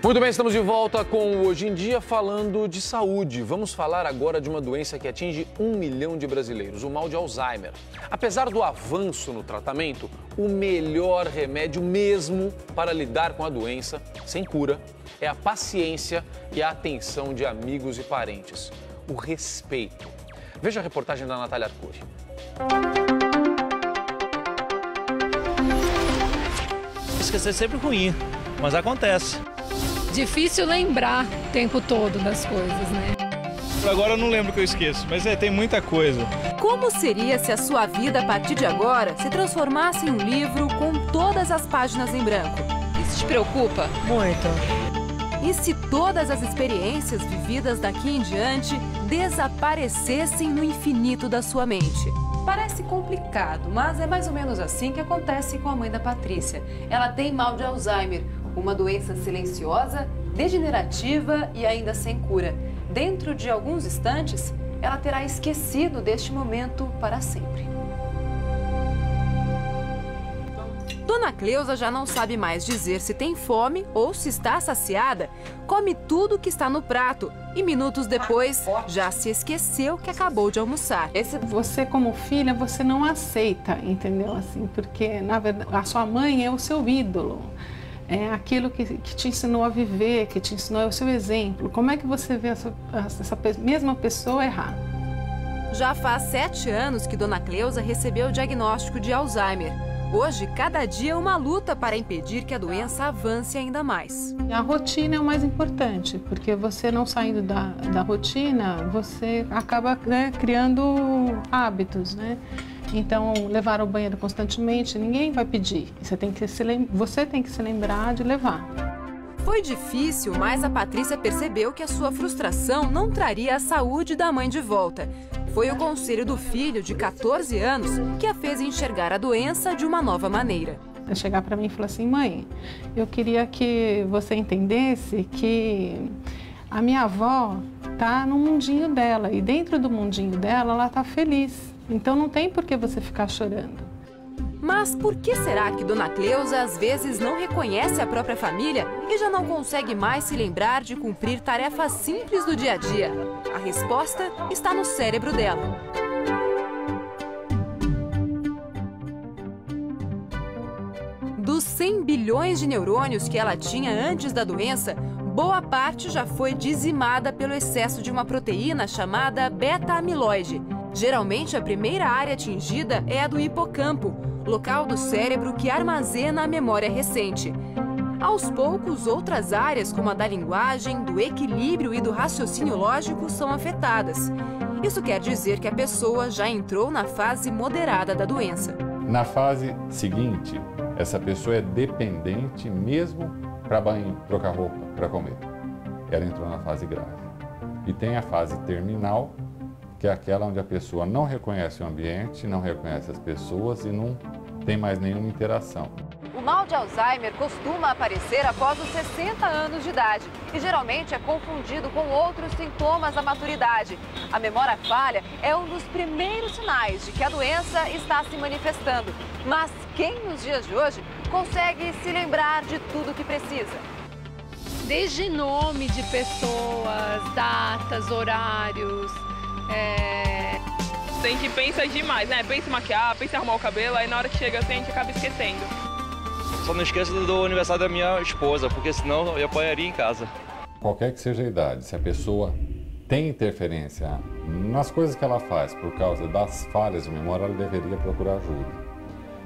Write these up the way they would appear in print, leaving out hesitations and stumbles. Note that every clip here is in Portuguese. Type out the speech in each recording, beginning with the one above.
Muito bem, estamos de volta com o Hoje em Dia falando de saúde. Vamos falar agora de uma doença que atinge 1 milhão de brasileiros, o mal de Alzheimer. Apesar do avanço no tratamento, o melhor remédio mesmo para lidar com a doença, sem cura, é a paciência e a atenção de amigos e parentes. O respeito. Veja a reportagem da Natália Arcuri. Esquecer é sempre ruim, mas acontece. Difícil lembrar o tempo todo das coisas, né? Agora eu não lembro que eu esqueço, mas tem muita coisa. Como seria se a sua vida, a partir de agora, se transformasse em um livro com todas as páginas em branco? Isso te preocupa? Muito. E se todas as experiências vividas daqui em diante desaparecessem no infinito da sua mente? Parece complicado, mas é mais ou menos assim que acontece com a mãe da Patrícia. Ela tem mal de Alzheimer, uma doença silenciosa, degenerativa e ainda sem cura. Dentro de alguns instantes, ela terá esquecido deste momento para sempre. Dona Cleusa já não sabe mais dizer se tem fome ou se está saciada. Come tudo que está no prato e minutos depois já se esqueceu que acabou de almoçar. Você como filha, você não aceita, entendeu? Assim, porque na verdade a sua mãe é o seu ídolo. É aquilo que te ensinou a viver, que te ensinou, é o seu exemplo. Como é que você vê essa mesma pessoa errar? Já faz 7 anos que Dona Cleusa recebeu o diagnóstico de Alzheimer. Hoje, cada dia é uma luta para impedir que a doença avance ainda mais. A rotina é o mais importante, porque você não saindo da rotina, você acaba, né, criando hábitos, né? Então, levar ao banheiro constantemente, ninguém vai pedir. Você tem que se lembrar de levar. Foi difícil, mas a Patrícia percebeu que a sua frustração não traria a saúde da mãe de volta. Foi o conselho do filho, de 14 anos, que a fez enxergar a doença de uma nova maneira. Ela chegar para mim e falar assim: mãe, eu queria que você entendesse que a minha avó está no mundinho dela e dentro do mundinho dela ela está feliz. Então não tem por que você ficar chorando. Mas por que será que Dona Cleusa às vezes não reconhece a própria família e já não consegue mais se lembrar de cumprir tarefas simples do dia a dia? A resposta está no cérebro dela. Dos 100 bilhões de neurônios que ela tinha antes da doença, boa parte já foi dizimada pelo excesso de uma proteína chamada beta-amiloide. Geralmente, a primeira área atingida é a do hipocampo, local do cérebro que armazena a memória recente. Aos poucos, outras áreas, como a da linguagem, do equilíbrio e do raciocínio lógico, são afetadas. Isso quer dizer que a pessoa já entrou na fase moderada da doença. Na fase seguinte, essa pessoa é dependente mesmo para banho, trocar roupa, para comer. Ela entrou na fase grave. E tem a fase terminal, que é aquela onde a pessoa não reconhece o ambiente, não reconhece as pessoas e não tem mais nenhuma interação. O mal de Alzheimer costuma aparecer após os 60 anos de idade e geralmente é confundido com outros sintomas da maturidade. A memória falha é um dos primeiros sinais de que a doença está se manifestando. Mas quem nos dias de hoje consegue se lembrar de tudo que precisa? Desde nome de pessoas, datas, horários. A gente pensa demais, né? Pensa em maquiar, pensa em arrumar o cabelo, aí na hora que chega assim a gente acaba esquecendo. Só não esqueça do aniversário da minha esposa, porque senão eu apanharia em casa. Qualquer que seja a idade, se a pessoa tem interferência nas coisas que ela faz por causa das falhas de memória, ela deveria procurar ajuda.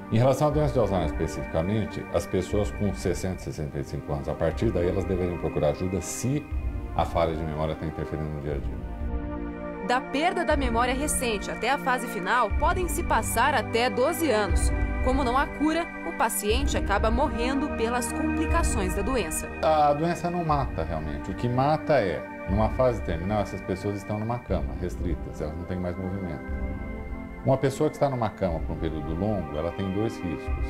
Em relação à doença de Alzheimer especificamente, as pessoas com 60, 65 anos, a partir daí elas deveriam procurar ajuda se a falha de memória está interferindo no dia a dia. Da perda da memória recente até a fase final, podem se passar até 12 anos. Como não há cura, o paciente acaba morrendo pelas complicações da doença. A doença não mata realmente. O que mata é, numa fase terminal, essas pessoas estão numa cama, restritas, elas não têm mais movimento. Uma pessoa que está numa cama por um período longo, ela tem 2 riscos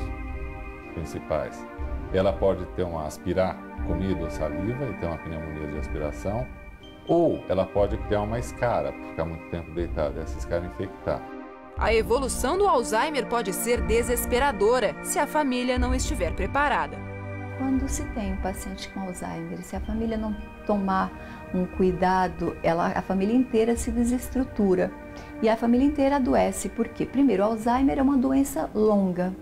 principais. Ela pode aspirar comida ou saliva e ter uma pneumonia de aspiração, ou ela pode criar uma escara, por ficar muito tempo deitada, essa escara infectar. A evolução do Alzheimer pode ser desesperadora se a família não estiver preparada. quando se tem um paciente com Alzheimer. Se a família não tomar um cuidado, a família inteira se desestrutura e a família inteira adoece. Por quê? Primeiro, o Alzheimer é uma doença longa.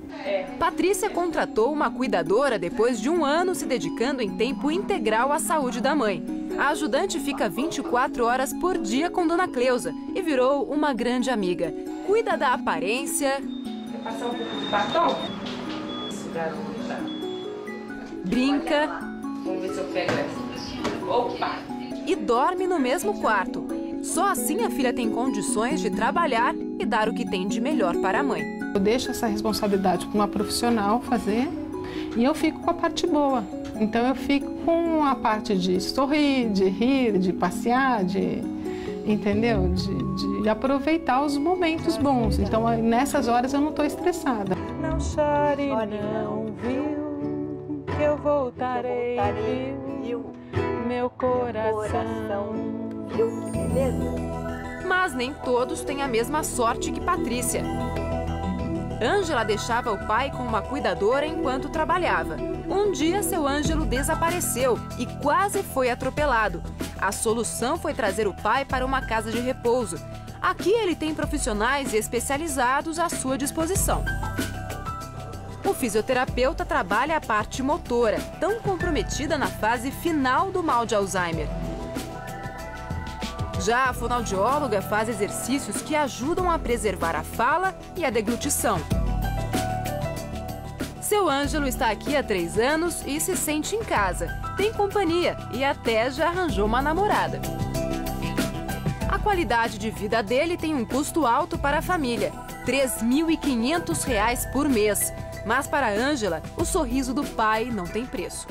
Patrícia contratou uma cuidadora depois de 1 ano se dedicando em tempo integral à saúde da mãe. A ajudante fica 24 horas por dia com Dona Cleusa e virou uma grande amiga. Cuida da aparência, Quer passar um pouco de batom? brinca Vamos ver se eu pego essa. Opa! e dorme no mesmo quarto. Só assim a filha tem condições de trabalhar e dar o que tem de melhor para a mãe. Eu deixo essa responsabilidade para uma profissional fazer e eu fico com a parte boa. Então eu fico com a parte de sorrir, de rir, de passear, entendeu? De aproveitar os momentos bons. Então nessas horas eu não estou estressada. Não chore, não, viu? Que eu voltarei, viu? Meu coração, viu? Que beleza? Mas nem todos têm a mesma sorte que Patrícia. Ângela deixava o pai com uma cuidadora enquanto trabalhava. Um dia, seu Ângelo desapareceu e quase foi atropelado. A solução foi trazer o pai para uma casa de repouso. Aqui ele tem profissionais especializados à sua disposição. O fisioterapeuta trabalha a parte motora, tão comprometida na fase final do mal de Alzheimer. Já a fonoaudióloga faz exercícios que ajudam a preservar a fala e a deglutição. Seu Ângelo está aqui há 3 anos e se sente em casa. Tem companhia e até já arranjou uma namorada. A qualidade de vida dele tem um custo alto para a família, R$ 3.500 por mês. Mas para a Ângela, o sorriso do pai não tem preço.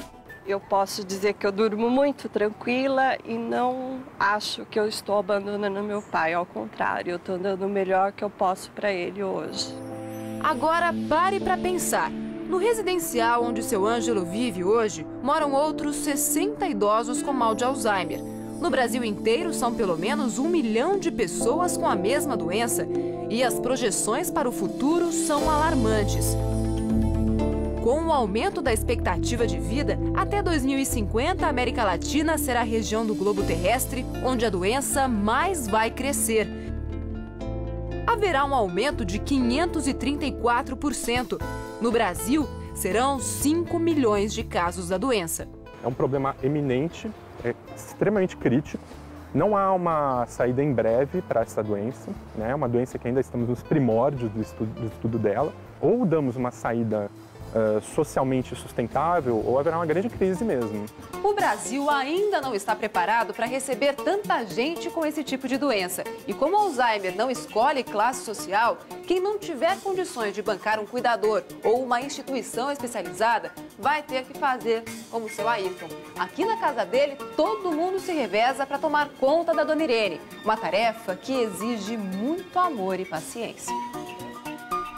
Eu posso dizer que eu durmo muito tranquila e não acho que eu estou abandonando meu pai. Ao contrário, eu estou dando o melhor que eu posso para ele hoje. Agora pare para pensar. No residencial onde seu Ângelo vive hoje, moram outros 60 idosos com mal de Alzheimer. No Brasil inteiro, são pelo menos 1 milhão de pessoas com a mesma doença. E as projeções para o futuro são alarmantes. Com o aumento da expectativa de vida, até 2050 a América Latina será a região do globo terrestre onde a doença mais vai crescer. Haverá um aumento de 534%. No Brasil, serão 5 milhões de casos da doença. É um problema eminente, é extremamente crítico. Não há uma saída em breve para essa doença, né? É uma doença que ainda estamos nos primórdios do estudo dela. Ou damos uma saída socialmente sustentável, ou haverá uma grande crise mesmo. O Brasil ainda não está preparado para receber tanta gente com esse tipo de doença. E como o Alzheimer não escolhe classe social, quem não tiver condições de bancar um cuidador ou uma instituição especializada vai ter que fazer como o seu Ayrton. Aqui na casa dele, todo mundo se reveza para tomar conta da Dona Irene, uma tarefa que exige muito amor e paciência.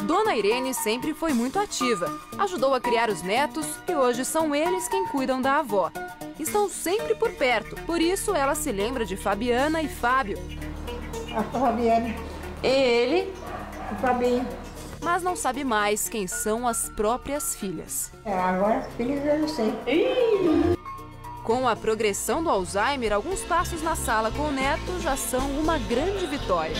Dona Irene sempre foi muito ativa, ajudou a criar os netos e hoje são eles quem cuidam da avó. Estão sempre por perto, por isso ela se lembra de Fabiana e Fábio. A Fabiana. E ele? O Fabinho. Mas não sabe mais quem são as próprias filhas. Agora as filhas eu não sei. Com a progressão do Alzheimer, alguns passos na sala com o neto já são uma grande vitória.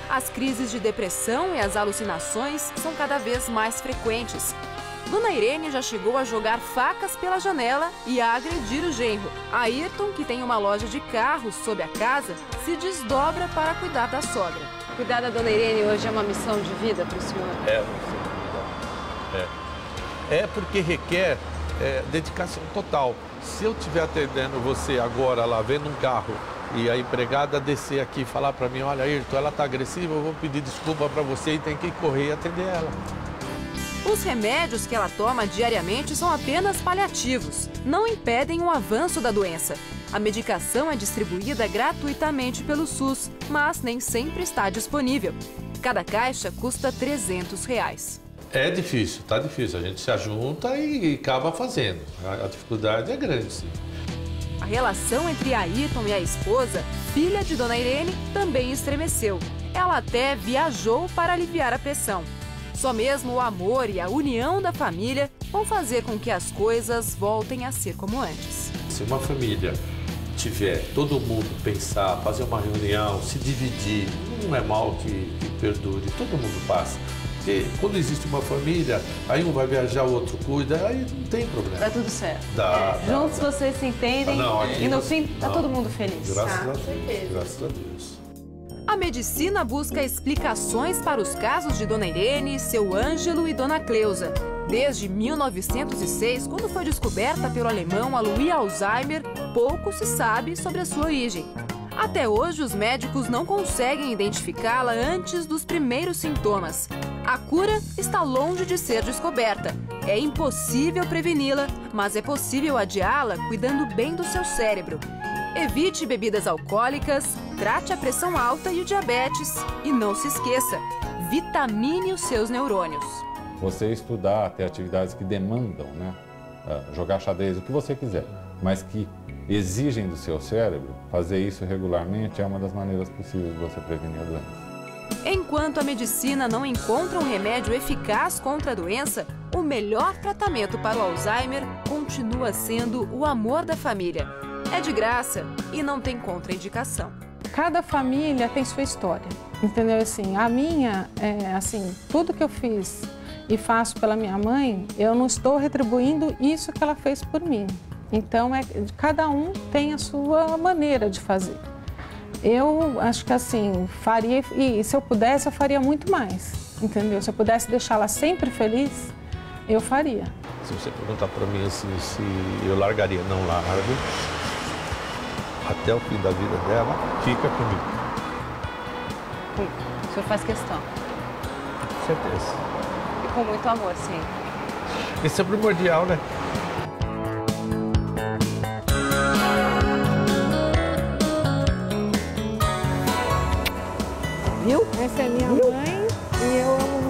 As crises de depressão e as alucinações são cada vez mais frequentes. Dona Irene já chegou a jogar facas pela janela e a agredir o genro. Ayrton, que tem uma loja de carros sob a casa, se desdobra para cuidar da sogra. Cuidar da Dona Irene hoje é uma missão de vida para o senhor? É uma missão de vida. É porque requer dedicação total. Se eu estiver atendendo você agora lá, vendo um carro, e a empregada descer aqui e falar para mim, olha, Ayrton, ela está agressiva, eu vou pedir desculpa para você e tem que correr e atender ela. Os remédios que ela toma diariamente são apenas paliativos, não impedem o avanço da doença. A medicação é distribuída gratuitamente pelo SUS, mas nem sempre está disponível. Cada caixa custa R$ 300. É difícil, tá difícil. A gente se ajunta e acaba fazendo. A dificuldade é grande, sim. A relação entre Ayrton e a esposa, filha de Dona Irene, também estremeceu. Ela até viajou para aliviar a pressão. Só mesmo o amor e a união da família vão fazer com que as coisas voltem a ser como antes. Se uma família tiver todo mundo pensar, fazer uma reunião, se dividir, não é mal que perdure, todo mundo passa. Porque quando existe uma família, aí um vai viajar, o outro cuida, aí não tem problema. Dá tudo certo. Juntos vocês se entendem e no fim tá todo mundo feliz. Graças a Deus, graças a Deus. A medicina busca explicações para os casos de Dona Irene, seu Ângelo e Dona Cleusa. Desde 1906, quando foi descoberta pelo alemão Alois Alzheimer, pouco se sabe sobre a sua origem. Até hoje, os médicos não conseguem identificá-la antes dos primeiros sintomas. A cura está longe de ser descoberta. É impossível preveni-la, mas é possível adiá-la cuidando bem do seu cérebro. Evite bebidas alcoólicas, trate a pressão alta e o diabetes. E não se esqueça, vitamine os seus neurônios. Você estudar, ter atividades que demandam, né? Jogar xadrez, o que você quiser, mas que exigem do seu cérebro, fazer isso regularmente é uma das maneiras possíveis de você prevenir a doença. Enquanto a medicina não encontra um remédio eficaz contra a doença, o melhor tratamento para o Alzheimer continua sendo o amor da família. É de graça e não tem contraindicação. Cada família tem sua história, entendeu? Assim, a minha, tudo que eu fiz e faço pela minha mãe, eu não estou retribuindo isso que ela fez por mim. Então, cada um tem a sua maneira de fazer. Eu acho que assim, faria, e se eu pudesse, eu faria muito mais, entendeu? Se eu pudesse deixá-la sempre feliz, eu faria. Se você perguntar para mim assim, se eu largaria, não largo, até o fim da vida dela, fica comigo. O senhor faz questão? Com certeza. E com muito amor, sim. Isso é primordial, né? Viu? Essa é minha mãe e eu amo